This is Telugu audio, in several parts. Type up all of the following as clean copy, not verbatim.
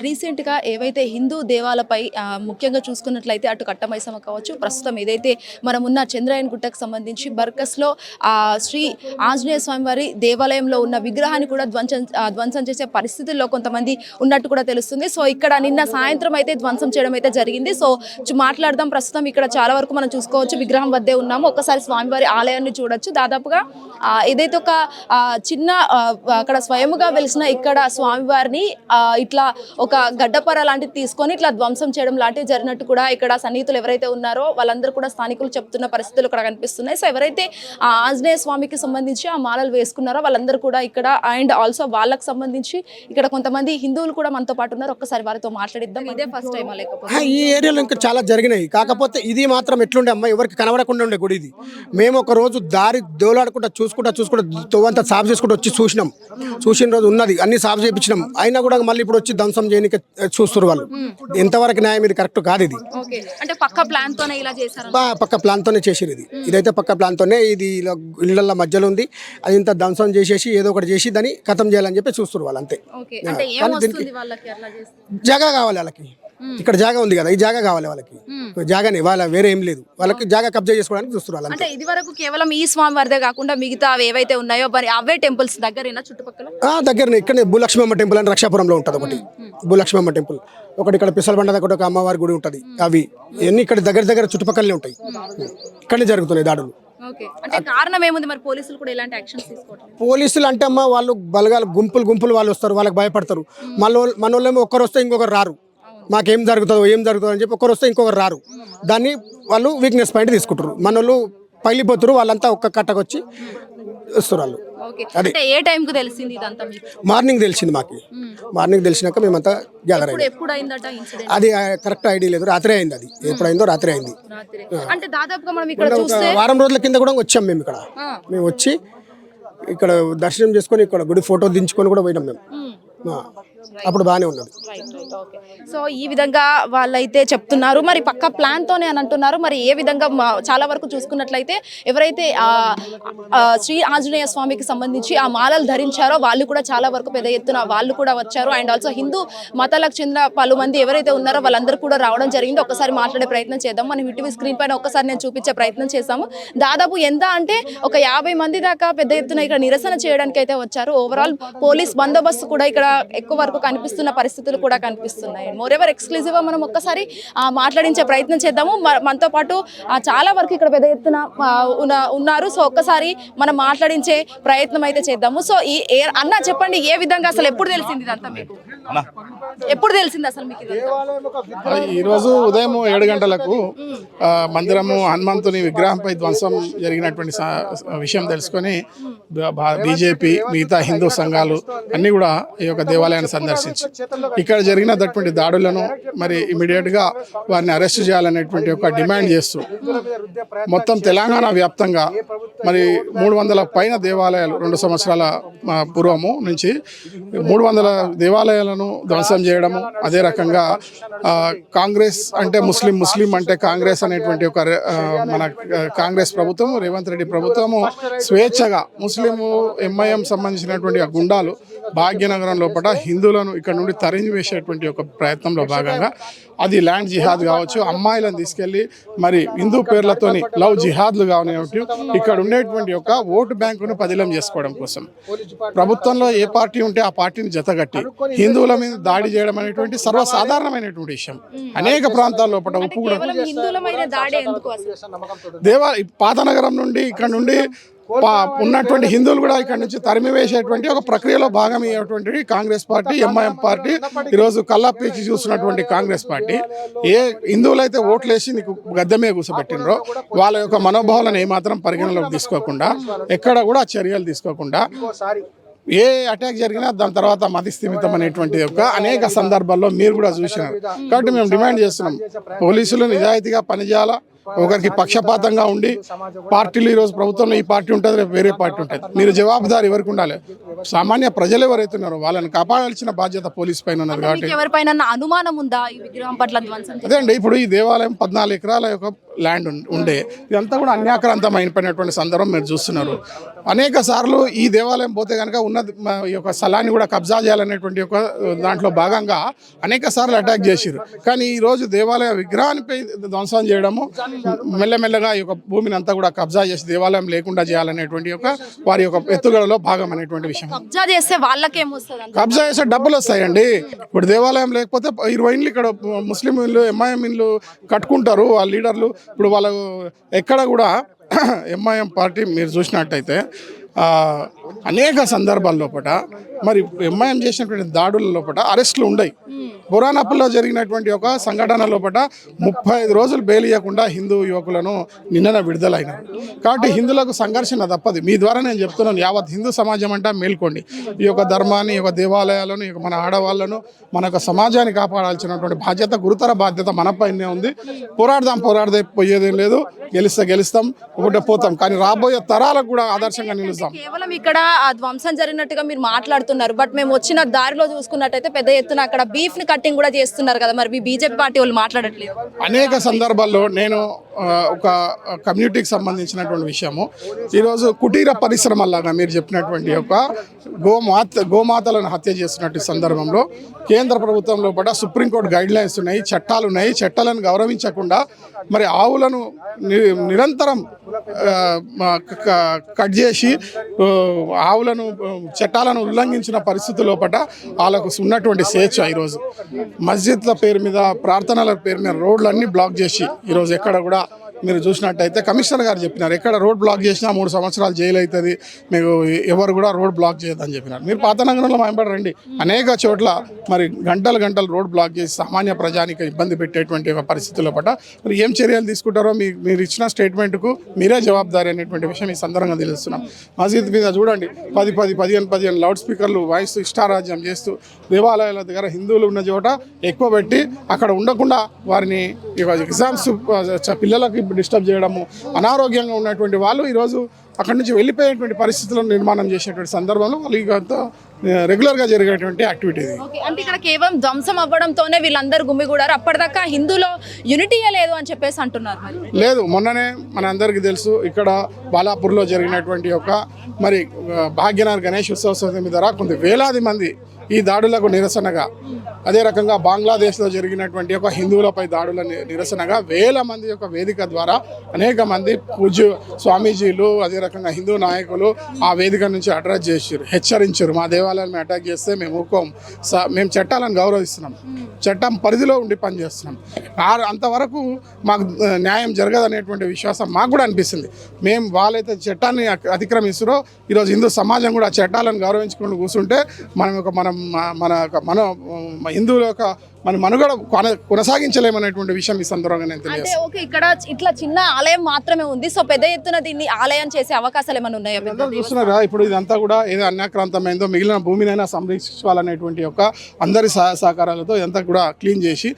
రీసెంట్‌గా ఏవైతే హిందూ దేవాలపై ముఖ్యంగా చూసుకున్నట్లయితే అటు కట్టమైసమ్మ కావచ్చు, ప్రస్తుతం ఏదైతే మనమున్న చంద్రాయన్ గుట్టకు సంబంధించి బర్కస్‌లో శ్రీ ఆంజనేయ స్వామి వారి దేవాలయంలో ఉన్న విగ్రహాన్ని కూడా ధ్వంసం చేసే పరిస్థితుల్లో కొంతమంది ఉన్నట్టు కూడా తెలుస్తుంది. సో ఇక్కడ నిన్న సాయంత్రం అయితే ధ్వంసం చేయడం అయితే జరిగింది. సో మాట్లాడదాం. ప్రస్తుతం ఇక్కడ చాలా వరకు మనం చూసుకోవచ్చు, విగ్రహం వద్దే ఉన్నాము. ఒక్కసారి స్వామివారి ఆలయాన్ని చూడొచ్చు. దాదాపుగా ఏదైతే ఒక చిన్న అక్కడ స్వయముగా వెలిసిన ఇక్కడ స్వామివారిని ఇట్లా ఒక గడ్డపర లాంటిది తీసుకొని ఇట్లా ధ్వంసం చేయడం లాంటివి జరిగినట్టు కూడా ఇక్కడ సన్నిహితులు ఎవరైతే ఉన్నారో వాళ్ళందరూ కూడా స్థానికులు చెప్తున్న పరిస్థితులు ఇక్కడ కనిపిస్తున్నాయి. సో ఎవరైతే ఆంజనేయ స్వామికి సంబంధించి ఆ మాలలు వేసుకున్నారో వాళ్ళందరూ కూడా ఇక్కడ అండ్ ఆల్సో వాళ్ళకి సంబంధించి ఇక్కడ కొంతమంది హిందువులు కూడా మనతో పాటు ఉన్నారు. ఒక్కసారి వారితో మాట్లాడిద్దాం. ఇదే ఫస్ట్ టైం లేకపోతే ఈ ఏరియాలో ఇంకా చాలా జరిగినాయి. కాకపోతే ఇది మాత్రం ఎట్లుండే అమ్మ, ఎవరికి కనబడకుండా ఉండే గుడి ఇది. మేము ఒక రోజు దారి దోలాడుకుంటా చూసుకుంటా తోవంతా సాఫ్ చేసుకుంటూ వచ్చి చూసిన రోజు ఉన్నది అన్ని సాఫ్ చేయించినాం. అయినా కూడా మళ్ళీ ఇప్పుడు వచ్చి ధ్వంసం చేయడానికి చూస్తున్నారు వాళ్ళు. ఎంతవరకు న్యాయం? ఇది కరెక్ట్ కాదు. ఇది అంటే పక్క ప్లాన్ తోనే ఇలా చేశారు. పక్క ప్లాన్ తోనే చేసిరు. ఇదైతే పక్క ప్లాన్ తోనే. ఇది ఇళ్ళ మధ్యలో ఉంది. అది ఇంత ధ్వంసం చేసేసి ఏదో ఒకటి చేసి దాన్ని ఖతం చేయాలని చెప్పి చూస్తున్నారు వాళ్ళు. అంతే. జాగా కావాలి వాళ్ళకి. ఇక్కడ జాగా ఉంది కదా, ఈ జాగా కావాలి వాళ్ళకి. జాగానే వాళ్ళ వేరే ఏం లేదు. వాళ్ళకి జాగా కబ్జా చేసుకోవడానికి చూస్తున్నారు. అంటే ఇది వరకు కేవలం ఈ స్వామి వారిదే కాకుండా మిగతా ఏవైతే ఉన్నాయో మరి అవే టెంపుల్స్ దగ్గరేనా చుట్టుపక్కల? దగ్గరనే. ఇక్కడనే భూలక్ష్మమ్మ టెంపుల్ అని రక్షాపురంలో ఉంటుంది ఒకటి. భూలక్ష్మమ్మ టెంపుల్ ఒకటి. ఇక్కడ పిసలబండ దగ్గర ఒక అమ్మవారి గుడి ఉంటుంది. అవి ఇవన్నీ ఇక్కడ దగ్గర చుట్టుపక్కలనే ఉంటాయి. ఇక్కడనే జరుగుతున్నాయి దాడులు. అంటే కారణం ఏముంది మరి? పోలీసులు కూడా ఎలాంటి యాక్షన్స్ తీసుకోవట్లేదు. పోలీసులు అంటే అమ్మ వాళ్ళు బలగాలు గుంపులు వాళ్ళు వస్తారు, వాళ్ళకి భయపడతారు. మనోళ్ళేమో ఒక్కరు వస్తే ఇంకొకరు రారు. మాకేం జరుగుతుందో అని చెప్పి ఒకరు వస్తే ఇంకొకరు రారు. దాన్ని వాళ్ళు వీక్నెస్ పాయింట్ తీసుకుంటారు. మనోళ్ళు పగిలిపోతారు. వాళ్ళంతా ఒక్క కట్టకు వచ్చి వస్తారు వాళ్ళు. అదే ఏ టైంకు తెలిసింది ఇదంతా? మార్నింగ్ తెలిసింది మాకు. మార్నింగ్ తెలిసినాక మేమంతా గ్యాదర్ అయ్యింది. అది కరెక్ట్ ఐడియా లేదు. రాత్రి అయింది. అది ఎప్పుడైందో రాత్రి అయింది. అంటే దాదాపుగా మనం ఇక్కడ చూస్తే వారం రోజుల కింద కూడా వచ్చాం మేము. మేము వచ్చి ఇక్కడ దర్శనం చేసుకొని ఇక్కడ గుడి ఫోటో దించుకొని కూడా పోయినాం మేము. అప్పుడు బాగానే ఉన్నది. సో ఈ విధంగా వాళ్ళైతే చెప్తున్నారు. మరి పక్క ప్లాన్ తోనే అని అంటున్నారు. మరి ఏ విధంగా చాలా వరకు చూసుకున్నట్లయితే ఎవరైతే శ్రీ ఆంజనేయ స్వామికి సంబంధించి ఆ మాలలు ధరించారో వాళ్ళు కూడా చాలా వరకు పెద్ద ఎత్తున వాళ్ళు కూడా వచ్చారు. అండ్ ఆల్సో హిందూ మతాలకు చెందిన పలు మంది ఎవరైతే ఉన్నారో వాళ్ళందరూ కూడా రావడం జరిగింది. ఒక్కసారి మాట్లాడే ప్రయత్నం చేద్దాం. మనం ఇటీవీ స్క్రీన్ పైన ఒక్కసారి నేను చూపించే ప్రయత్నం చేశాము. దాదాపు ఎంత అంటే ఒక 50 మంది దాకా పెద్ద ఎత్తున ఇక్కడ నిరసన చేయడానికి అయితే వచ్చారు. ఓవరాల్ పోలీస్ బందోబస్తు కూడా ఇక్కడ ఎక్కువ వరకు కనిపిస్తున్న పరిస్థితులు కూడా కనిపిస్తున్నాయి. మోరెవర్ ఎక్స్క్లూజివ్ గా మనం ఒక్కసారి మాట్లాడించే ప్రయత్నం చేద్దాము. మనతో పాటు చాలా వరకు ఇక్కడ పెద్ద ఎత్తున ఉన్నారు. సో ఒక్కసారి మనం మాట్లాడించే ప్రయత్నం అయితే చేద్దాము. సో అన్న చెప్పండి, ఏ విధంగా అసలు ఎప్పుడు తెలిసింది ఇదంతా మీకు? ఎప్పుడు తెలిసింది అసలు మీకు? ఈరోజు ఉదయం 7 గంటలకు మందిరము హనుమంతుని విగ్రహంపై ధ్వంసం జరిగినటువంటి విషయం తెలుసుకొని బీజేపీ మిగతా హిందూ సంఘాలు అన్ని కూడా ఈ యొక్క దేవాలయాన్ని సందర్శించి ఇక్కడ జరిగినటువంటి దాడులను మరి ఇమీడియట్ గా వారిని అరెస్ట్ చేయాలనేటువంటి ఒక డిమాండ్ చేస్తూ మొత్తం తెలంగాణ వ్యాప్తంగా మరి 300 పైన దేవాలయాలు 2 సంవత్సరాల పూర్వము నుంచి 300 దేవాలయాలను ధ్వంసం చేయడము. అదే రకంగా కాంగ్రెస్ అంటే ముస్లిం అంటే కాంగ్రెస్ అనేటువంటి ఒక మన కాంగ్రెస్ ప్రభుత్వం, రేవంత్ రెడ్డి ప్రభుత్వము స్వేచ్ఛగా ముస్లిం ఎంఐఎం సంబంధించినటువంటి ఆ గుండాలు భాగ్యనగరం లోపల హిందువులను ఇక్కడ నుండి తరిమి వేసేటువంటి ఒక ప్రయత్నంలో భాగంగా అది ల్యాండ్ జిహాద్ కావచ్చు, అమ్మాయిలను తీసుకెళ్లి మరి హిందూ పేర్లతోని లవ్ జిహాద్లు కావచ్చు, ఇక్కడ ఉండేటువంటి ఒక ఓటు బ్యాంకును పదిలం చేసుకోవడం కోసం ప్రభుత్వంలో ఏ పార్టీ ఉంటే ఆ పార్టీని జతగట్టి హిందువుల మీద దాడి చేయడం అనేటువంటి సర్వసాధారణమైనటువంటి విషయం. అనేక ప్రాంతాల లోపల ఉప్పు కూడా పాతనగరం నుండి ఇక్కడ నుండి ఉన్నటువంటి హిందువులు కూడా ఇక్కడ నుంచి తరిమివేసేటువంటి ఒక ప్రక్రియలో భాగం అయ్యేటువంటి కాంగ్రెస్ పార్టీ, ఎంఐఎం పార్టీ, ఈరోజు కళ్ళప్పీకి చూస్తున్నటువంటి కాంగ్రెస్ పార్టీ ఏ హిందువులైతే ఓట్లేసి నీకు గద్దెమే కూర్చోబెట్టినరో వాళ్ళ యొక్క మనోభావాలను ఏమాత్రం పరిగణలోకి తీసుకోకుండా ఎక్కడ కూడా చర్యలు తీసుకోకుండా ఏ అటాక్ జరిగినా దాని తర్వాత మతిస్థిమితం అనేటువంటి యొక్క అనేక సందర్భాల్లో మీరు కూడా చూసినారు. కాబట్టి మేము డిమాండ్ చేస్తున్నాం, పోలీసులు నిజాయితీగా పనిచేయాలా, ఒకరికి పక్షపాతంగా ఉండి పార్టీలు ఈరోజు ప్రభుత్వంలో ఈ పార్టీ ఉంటుంది, రేపు వేరే పార్టీ ఉంటుంది. మీరు జవాబుదారి ఎవరికి ఉండాలి? సామాన్య ప్రజలు ఎవరైతే ఉన్నారో వాళ్ళని కాపాడాల్సిన బాధ్యత పోలీస్ పైన ఉన్నది. కాబట్టి ఎవరిపైన అనుమానం ఉందా ఈ విగ్రహం పట్ల? అదే అండి, ఇప్పుడు ఈ దేవాలయం 14 ఎకరాల యొక్క ల్యాండ్ ఉండే ఇదంతా కూడా అన్యాక్రాంతం అయిపోయినటువంటి సందర్భం మీరు చూస్తున్నారు. అనేక సార్లు ఈ దేవాలయం పోతే కనుక ఉన్న ఈ యొక్క స్థలాన్ని కూడా కబ్జా చేయాలనేటువంటి ఒక దాంట్లో భాగంగా అనేక సార్లు అటాక్ చేసిరు. కానీ ఈరోజు దేవాలయ విగ్రహానిపై ధ్వంసం చేయడము, మెల్లమెల్లగా ఈ యొక్క భూమిని అంతా కూడా కబ్జా చేసి దేవాలయం లేకుండా చేయాలనేటువంటి ఒక వారి యొక్క ఎత్తుగడలో భాగం అనేటువంటి విషయం. కబ్జా చేస్తే వాళ్ళకేమొస్తుంది? కబ్జా చేస్తే డబ్బులు వస్తాయండి. ఇప్పుడు దేవాలయం లేకపోతే 20 ఇండ్లు ఇక్కడ ముస్లిం ఇల్లు ఎంఐఎం ఇల్లు కట్టుకుంటారు వాళ్ళ లీడర్లు. ఇప్పుడు వాళ్ళు ఎక్కడ కూడా ఎంఐఎం పార్టీ మీరు చూసినట్టయితే అనేక సందర్భాల లోపల మరి ఎంఐఎం చేసినటువంటి దాడుల లోపల అరెస్టులు ఉన్నాయి. పురాణప్పుల్లో జరిగినటువంటి ఒక సంఘటన లోపల 35 రోజులు బెయిల్ ఇవ్వకుండా హిందూ యువకులను నిన్ననే విడుదలైనారు. కాబట్టి హిందువులకు సంఘర్షణ తప్పదు. మీ ద్వారా నేను చెప్తున్నాను, యావత్ హిందూ సమాజం అంటే మేల్కోండి. ఈ యొక్క ధర్మాన్ని, ఈ యొక్క దేవాలయాలను, ఈ యొక్క మన ఆడవాళ్ళను, మన యొక్క సమాజాన్ని కాపాడాల్సినటువంటి బాధ్యత, గురుతర బాధ్యత మనపైనే ఉంది. పోరాడదే పోయేదేం లేదు. గెలుస్తాం, ఒకటే పోతాం. కానీ రాబోయే తరాలకు కూడా ఆదర్శంగా నిలుస్తాం. కేవలం ఇక్కడ ధ్వంసం జరిగినట్టుగా మీరు మాట్లాడుతున్నారు, బట్ మేము వచ్చిన దారిలో చూసుకున్నట్టయితే పెద్ద ఎత్తున అక్కడ బీఫ్ ని కట్టింగ్ కూడా చేస్తున్నారు కదా, మరి మీ బీజేపీ పార్టీ వాళ్ళు మాట్లాడట్లేదు? అనేక సందర్భాల్లో నేను ఒక కమ్యూనిటీకి సంబంధించినటువంటి విషయము, ఈరోజు కుటీర పరిశ్రమలాగా మీరు చెప్పినటువంటి ఒక గోమాతలను హత్య చేస్తున్నటువంటి సందర్భంలో కేంద్ర ప్రభుత్వంలో కూడా సుప్రీంకోర్టు గైడ్ లైన్స్ ఉన్నాయి, చట్టాలు ఉన్నాయి. చట్టాలను గౌరవించకుండా మరి ఆవులను నిరంతరం కట్ చేసి ఆవులను, చట్టాలను ఉల్లంఘించిన పరిస్థితి లోపల వాళ్ళకు ఉన్నటువంటి స్వేచ్ఛ ఈరోజు మస్జిద్ల పేరు మీద, ప్రార్థనల పేరు మీద రోడ్లన్నీ బ్లాక్ చేసి ఈరోజు ఎక్కడ కూడా మీరు చూసినట్టయితే కమిషనర్ గారు చెప్పినారు, ఎక్కడ రోడ్ బ్లాక్ చేసినా 3 సంవత్సరాలు జైలు అవుతుంది, మీకు ఎవరు కూడా రోడ్ బ్లాక్ చేయొద్దని చెప్పినారు. మీరు పాత నగరంలో మెంబర్ రండి, అనేక చోట్ల మరి గంటలు రోడ్ బ్లాక్ చేసి సామాన్య ప్రజానికి ఇబ్బంది పెట్టేటువంటి ఒక పరిస్థితుల్లో పట్ల మరి ఏం చర్యలు తీసుకుంటారో మీరు ఇచ్చిన స్టేట్మెంట్కు మీరే జవాబుదారి అనేటువంటి విషయం ఈ సందర్భంగా తెలుస్తున్నాం. మసీద్ మీద చూడండి 15 లౌడ్ స్పీకర్లు వాయిస్ ఇష్టారాజ్యం చేస్తూ దేవాలయాల దగ్గర హిందువులు ఉన్న చోట ఎక్కువ పెట్టి అక్కడ ఉండకుండా వారిని ఎగ్జామ్స్ పిల్లలకి డిస్టర్బ్ చేయడము, అనారోగ్యంగా ఉన్నటువంటి వాళ్ళు ఈరోజు అక్కడి నుంచి వెళ్ళిపోయేటువంటి పరిస్థితులను నిర్మాణం చేసేటువంటి సందర్భంలో వాళ్ళు రెగ్యులర్గా జరిగేటువంటి యాక్టివిటీ ఇది. అంటే ఇక్కడ కేవలం ధ్వంసం అవ్వడంతోనే వీళ్ళందరూ గుమిగూడారు, అప్పటిదాకా హిందూలో యూనిటీయే లేదు అని చెప్పేసి అంటున్నారు. లేదు, మొన్ననే మన అందరికీ తెలుసు ఇక్కడ బాలాపూర్లో జరిగినటువంటి ఒక మరి భాగ్యనగర్ గణేష్ ఉత్సవ సమితి ద్వారా కొంత వేలాది మంది ఈ దాడులకు నిరసనగా, అదే రకంగా బంగ్లాదేశ్లో జరిగినటువంటి ఒక హిందువులపై దాడుల నిరసనగా వేల మంది యొక్క వేదిక ద్వారా అనేక మంది స్వామీజీలు, అదే రకంగా హిందూ నాయకులు ఆ వేదిక నుంచి అడ్రస్ చేసారు, హెచ్చరించారు, మా దేవాలయాన్ని అటాక్ చేస్తే మేము ఊరుకోం, మేము చట్టాలను గౌరవిస్తున్నాం, చట్టం పరిధిలో ఉండి పనిచేస్తున్నాం, అంతవరకు మాకు న్యాయం జరగదనేటువంటి విశ్వాసం మాకు కూడా అనిపిస్తుంది. మేము వాళ్ళైతే చట్టాన్ని అతిక్రమిస్తారో ఈరోజు హిందూ సమాజం కూడా చట్టాలను గౌరవించుకుంటూ కూర్చుంటే మన హిందువుల యొక్క మన మనుగడ కొనసాగించలేమనేటువంటి విషయం ఈ సందర్భంగా నేను తెలియజేస్తాను. ఓకే, ఇక్కడ ఇట్లా చిన్న ఆలయం మాత్రమే ఉంది, సో పెద్ద ఎత్తున దీన్ని ఆలయం చేసే అవకాశాలు ఏమైనా ఉన్నాయా? చూస్తున్నారా, ఇప్పుడు ఇదంతా కూడా ఏదో అన్యాక్రాంతమైందో మిగిలిన భూమినైనా సంరక్షించాలనేటువంటి యొక్క అందరి సహకారాలతో ఇదంతా కూడా క్లీన్ చేసి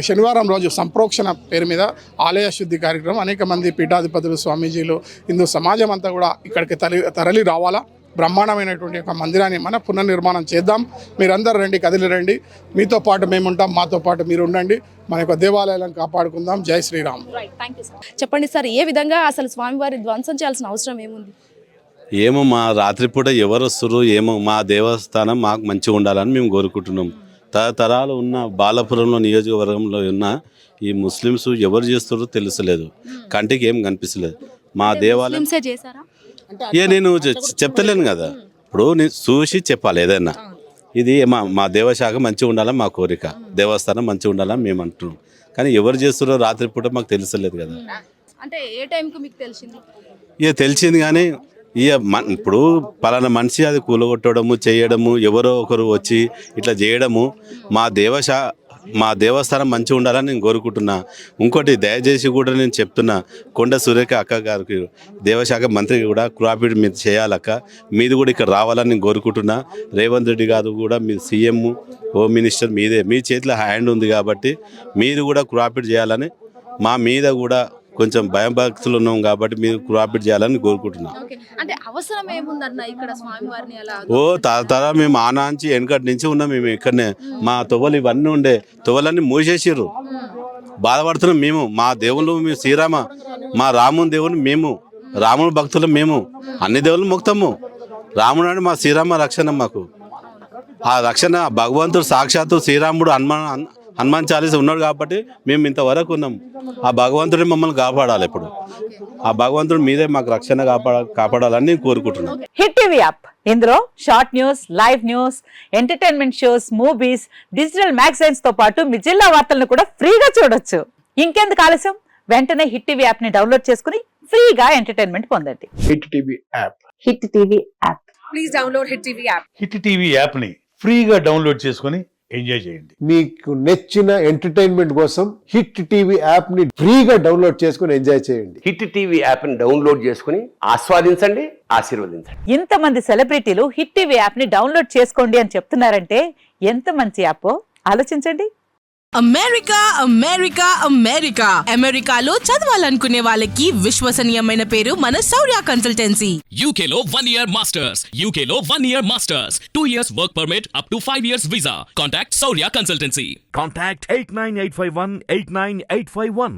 శనివారం రోజు సంప్రోక్షణ పేరు మీద ఆలయ శుద్ధి కార్యక్రమం అనేక మంది పీఠాధిపతులు, స్వామీజీలు, హిందూ సమాజం అంతా కూడా ఇక్కడికి తరలి రావాలా, బ్రహ్మాండమైనటువంటి ఒక మందిరాన్ని మన పునర్నిర్మాణం చేద్దాం. మీరందరూ రండి, కదిలి రండి, మీతో పాటు మేము ఉంటాం, మాతో పాటు మీరు ఉండండి, మన యొక్క దేవాలయాలను కాపాడుకుందాం. జై శ్రీరామ్. చెప్పండి సార్, ఏ విధంగా అసలు స్వామివారి ధ్వంసం చేయాల్సిన అవసరం ఏముంది? ఏమో మా రాత్రిపూట ఎవరు వస్తుర్రు ఏమో, మా దేవస్థానం మాకు మంచిగా ఉండాలని మేము కోరుకుంటున్నాం. తరతరాలు ఉన్న బాలాపురంలో నియోజకవర్గంలో ఉన్న ఈ ముస్లిమ్స్ ఎవరు చేస్తారో తెలుసలేదు, కంటికి ఏం కనిపిస్తలేదు. మా దేవాలయం నేను చెప్తలేను కదా, ఇప్పుడు నేను చూసి చెప్పాలి ఏదైనా. ఇది మా దేవశాఖ మంచిగా ఉండాలని మా కోరిక, దేవస్థానం మంచిగా ఉండాలని మేము అంటున్నాం. కానీ ఎవరు చేస్తున్నారో రాత్రిపూట మాకు తెలుసలేదు కదా. అంటే ఏ టైంకి మీకు తెలిసింది? తెలిసింది కానీ ఇప్పుడు పలానా మనిషి అది కూలగొట్టడము చేయడము, ఎవరో ఒకరు వచ్చి ఇట్లా చేయడము మా దేవస్థానం మంచిగా ఉండాలని నేను కోరుకుంటున్నా. ఇంకోటి దయచేసి కూడా నేను చెప్తున్నా, కొండ సురేఖ అక్క గారికి, దేవశాఖ మంత్రి కూడా క్రాపిడ్ మీరు చేయాలక్క, మీది కూడా ఇక్కడ రావాలని నేను కోరుకుంటున్నా. రేవంత్ రెడ్డి గారు కూడా మీ సీఎం, హోమ్ మినిస్టర్ మీదే, మీ చేతిలో హ్యాండ్ ఉంది కాబట్టి మీరు కూడా క్రాపిడ్ చేయాలని, మా మీద కూడా కొంచెం భయం భక్తులు ఉన్నాం కాబట్టి మీరు క్రాపిడ్ చేయాలని కోరుకుంటున్నాం. అంటే అవసరం ఏముందన్న ఇక్కడ స్వామివారిని అలా? తర మేము ఆనాంచి వెనకటి నుంచి ఉన్నాం మేము ఇక్కడనే. మా తొవ్వలు ఇవన్నీ ఉండే, తొవ్వలన్నీ మూసేసిర్రు, బాధపడుతున్నాం మేము. మా దేవుళ్ళు మేము శ్రీరామ, మా రాముని దేవుని మేము, రాముని భక్తులు మేము, అన్ని దేవుళ్ళు మొక్తాము. రాముడు అంటే మా శ్రీరామ రక్షణ. మాకు ఆ రక్షణ భగవంతుడు సాక్షాత్తు శ్రీరాముడు హనుమాన్ చాలీస ఉన్నాడు కాబట్టి మేము ఇంతవరకు ఉన్నాం. ఆ భగవంతుడే మమ్మల్ని కాపాడాలి. ఇప్పుడు ఆ భగవంతుడి మీదే మాకు రక్షణ కాపాడాలని నేను కోరుకుంటున్నాను. హిట్ టీవీ యాప్, ఇందులో short news, live news, entertainment shows, movies, digital magazines తో పాటు మీ జిల్లా వార్తలను కూడా ఫ్రీగా చూడొచ్చు. ఇంకెందుకు ఆలస్యం, వెంటనే హిట్ టీవీ యాప్ ని డౌన్లోడ్ చేసుకుని ఫ్రీగా ఎంటర్టైన్మెంట్ పొందండి. Hit TV app. Hit TV app. Hit TV యాప్ని ఫ్రీగా డౌన్లోడ్ చేసుకొని ఎంజాయ్ చేయండి. మీకు నచ్చిన ఎంటర్టైన్మెంట్ కోసం హిట్ టీవీ యాప్ ని ఫ్రీగా డౌన్లోడ్ చేసుకుని ఎంజాయ్ చేయండి. హిట్ టీవీ యాప్ ని డౌన్లోడ్ చేసుకుని ఆస్వాదించండి, ఆశీర్వదించండి. ఇంతమంది సెలబ్రిటీలు హిట్ టీవీ యాప్ ని డౌన్లోడ్ చేసుకోండి అని చెప్తున్నారంటే ఎంత మంచి యాప్ ఆలోచించండి. అమెరికా అమెరికా అమెరికా అమెరికాలో చదవాలనుకునే వాళ్ళకి విశ్వసనీయమైన పేరు మన శౌర్య కన్సల్టెన్సీ. UK లో 1 year masters, UK లో 1 year masters, 2 years work permit up to 5 years visa. Contact Saurya Consultancy. Contact 89851 89851.